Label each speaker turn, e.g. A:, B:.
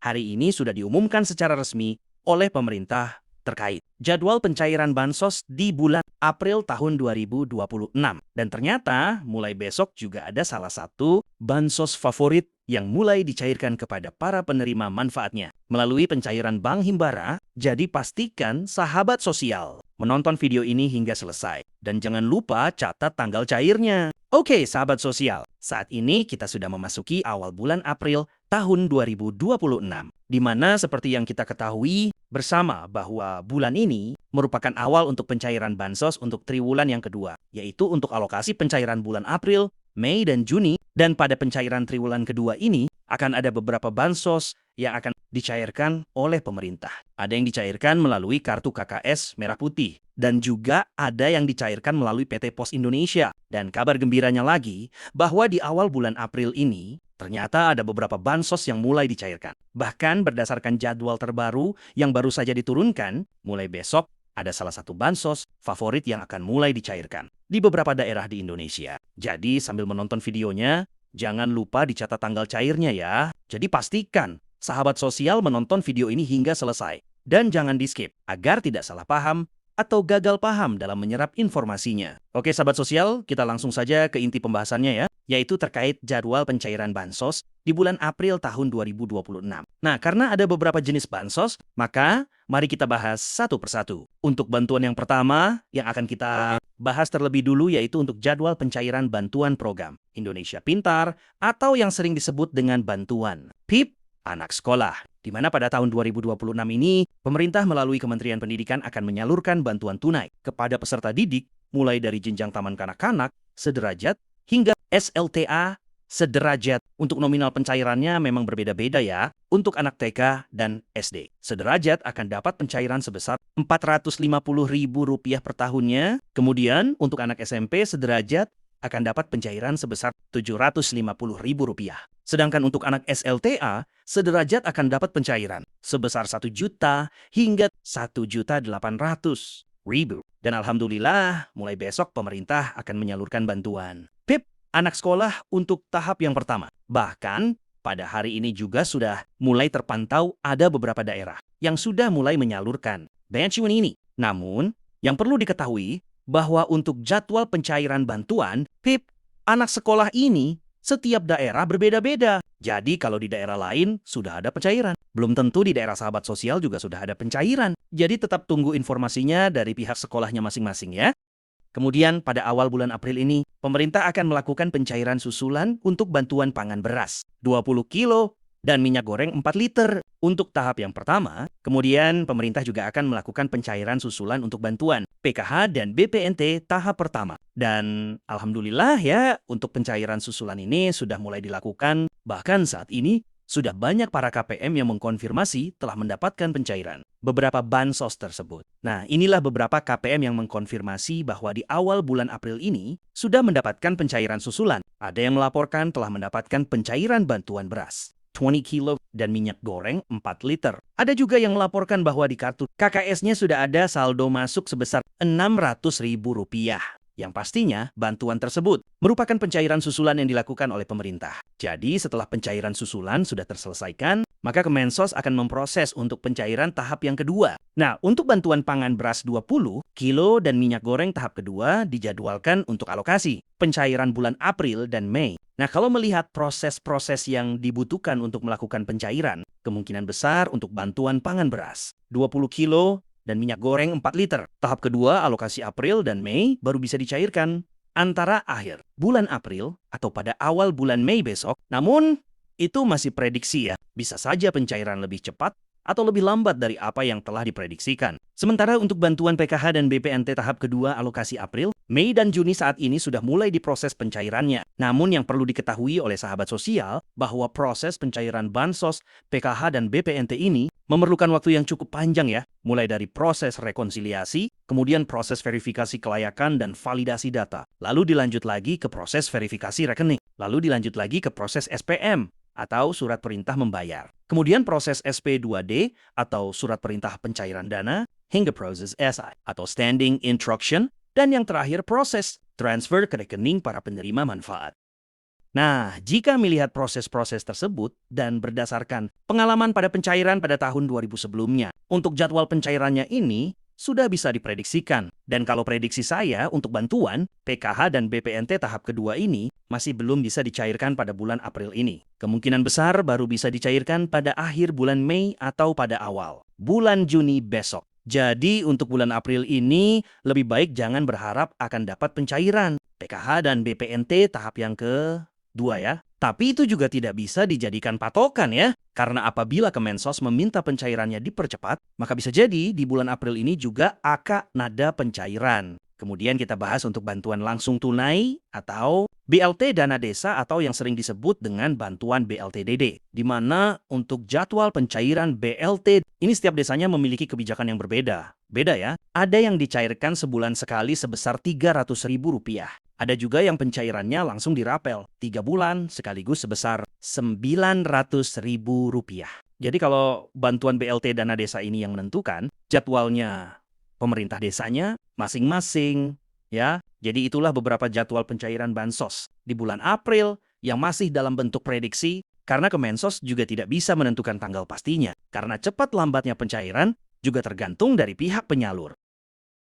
A: hari ini sudah diumumkan secara resmi oleh pemerintah terkait jadwal pencairan bansos di bulan April tahun 2026. Dan ternyata mulai besok juga ada salah satu bansos favorit yang mulai dicairkan kepada para penerima manfaatnya melalui pencairan Bank Himbara. Jadi pastikan sahabat sosial menonton video ini hingga selesai. Dan jangan lupa catat tanggal cairnya. Oke, sahabat sosial. Saat ini kita sudah memasuki awal bulan April tahun 2026. Di mana seperti yang kita ketahui bersama bahwa bulan ini merupakan awal untuk pencairan bansos untuk triwulan yang kedua, yaitu untuk alokasi pencairan bulan April, Mei, dan Juni. Dan pada pencairan triwulan kedua ini akan ada beberapa bansos yang akan dicairkan oleh pemerintah. Ada yang dicairkan melalui kartu KKS Merah Putih, dan juga ada yang dicairkan melalui PT Pos Indonesia. Dan kabar gembiranya lagi, bahwa di awal bulan April ini, ternyata ada beberapa bansos yang mulai dicairkan. Bahkan berdasarkan jadwal terbaru yang baru saja diturunkan, mulai besok ada salah satu bansos favorit yang akan mulai dicairkan di beberapa daerah di Indonesia. Jadi sambil menonton videonya, jangan lupa dicatat tanggal cairnya ya. Jadi pastikan sahabat sosial menonton video ini hingga selesai. Dan jangan di-skip agar tidak salah paham atau gagal paham dalam menyerap informasinya. Oke sahabat sosial, kita langsung saja ke inti pembahasannya ya, yaitu terkait jadwal pencairan bansos di bulan April tahun 2026. Nah, karena ada beberapa jenis bansos, maka mari kita bahas satu persatu. Untuk bantuan yang pertama, yang akan kita bahas terlebih dulu yaitu untuk jadwal pencairan bantuan program Indonesia Pintar atau yang sering disebut dengan bantuan PIP anak sekolah. Di mana pada tahun 2026 ini, pemerintah melalui Kementerian Pendidikan akan menyalurkan bantuan tunai kepada peserta didik mulai dari jenjang taman kanak-kanak, sederajat, hingga SLTA, sederajat. Untuk nominal pencairannya memang berbeda-beda ya. Untuk anak TK dan SD, sederajat akan dapat pencairan sebesar Rp450.000 per tahunnya. Kemudian untuk anak SMP sederajat akan dapat pencairan sebesar Rp750.000. Sedangkan untuk anak SLTA, sederajat akan dapat pencairan sebesar 1 juta hingga 1.800.000. Dan alhamdulillah, mulai besok pemerintah akan menyalurkan bantuan PIP anak sekolah untuk tahap yang pertama. Bahkan pada hari ini juga sudah mulai terpantau ada beberapa daerah yang sudah mulai menyalurkan bantuan ini. Namun, yang perlu diketahui bahwa untuk jadwal pencairan bantuan PIP anak sekolah ini setiap daerah berbeda-beda. Jadi kalau di daerah lain sudah ada pencairan, belum tentu di daerah sahabat sosial juga sudah ada pencairan. Jadi tetap tunggu informasinya dari pihak sekolahnya masing-masing ya. Kemudian pada awal bulan April ini, pemerintah akan melakukan pencairan susulan untuk bantuan pangan beras 20 kilo dan minyak goreng 4 liter untuk tahap yang pertama. Kemudian pemerintah juga akan melakukan pencairan susulan untuk bantuan PKH dan BPNT tahap pertama. Dan alhamdulillah ya, untuk pencairan susulan ini sudah mulai dilakukan. Bahkan saat ini sudah banyak para KPM yang mengkonfirmasi telah mendapatkan pencairan beberapa bansos tersebut. Nah, inilah beberapa KPM yang mengkonfirmasi bahwa di awal bulan April ini sudah mendapatkan pencairan susulan. Ada yang melaporkan telah mendapatkan pencairan bantuan beras 20 kilo dan minyak goreng 4 liter. Ada juga yang melaporkan bahwa di kartu KKS-nya sudah ada saldo masuk sebesar Rp600.000. Yang pastinya, bantuan tersebut merupakan pencairan susulan yang dilakukan oleh pemerintah. Jadi, setelah pencairan susulan sudah terselesaikan, maka Kemensos akan memproses untuk pencairan tahap yang kedua. Nah, untuk bantuan pangan beras 20 kilo dan minyak goreng tahap kedua dijadwalkan untuk alokasi pencairan bulan April dan Mei. Nah, kalau melihat proses-proses yang dibutuhkan untuk melakukan pencairan, kemungkinan besar untuk bantuan pangan beras 20 kilo dan minyak goreng 4 liter. Tahap kedua, alokasi April dan Mei baru bisa dicairkan antara akhir bulan April atau pada awal bulan Mei besok. Namun, itu masih prediksi ya. Bisa saja pencairan lebih cepat atau lebih lambat dari apa yang telah diprediksikan. Sementara untuk bantuan PKH dan BPNT tahap kedua alokasi April, Mei dan Juni saat ini sudah mulai diproses pencairannya. Namun yang perlu diketahui oleh sahabat sosial bahwa proses pencairan bansos, PKH dan BPNT ini memerlukan waktu yang cukup panjang ya. Mulai dari proses rekonsiliasi, kemudian proses verifikasi kelayakan dan validasi data. Lalu dilanjut lagi ke proses verifikasi rekening. Lalu dilanjut lagi ke proses SPM atau surat perintah membayar. Kemudian proses SP2D atau surat perintah pencairan dana, hingga proses SI atau Standing Instruction, dan yang terakhir proses transfer ke rekening para penerima manfaat. Nah, jika melihat proses-proses tersebut dan berdasarkan pengalaman pada pencairan pada tahun 2000 sebelumnya, untuk jadwal pencairannya ini sudah bisa diprediksikan. Dan kalau prediksi saya untuk bantuan, PKH dan BPNT tahap kedua ini masih belum bisa dicairkan pada bulan April ini. Kemungkinan besar baru bisa dicairkan pada akhir bulan Mei atau pada awal bulan Juni besok. Jadi untuk bulan April ini lebih baik jangan berharap akan dapat pencairan PKH dan BPNT tahap yang kedua ya. Tapi itu juga tidak bisa dijadikan patokan ya. Karena apabila Kemensos meminta pencairannya dipercepat, maka bisa jadi di bulan April ini juga akan ada pencairan. Kemudian kita bahas untuk bantuan langsung tunai atau BLT Dana Desa atau yang sering disebut dengan bantuan BLTDD. Di mana untuk jadwal pencairan BLT, ini setiap desanya memiliki kebijakan yang berbeda. Beda ya, ada yang dicairkan sebulan sekali sebesar Rp300.000. Ada juga yang pencairannya langsung dirapel, 3 bulan sekaligus sebesar Rp900.000. Jadi kalau bantuan BLT Dana Desa ini yang menentukan, jadwalnya pemerintah desanya masing-masing, ya. Jadi itulah beberapa jadwal pencairan bansos di bulan April yang masih dalam bentuk prediksi, karena Kemensos juga tidak bisa menentukan tanggal pastinya. Karena cepat lambatnya pencairan juga tergantung dari pihak penyalur.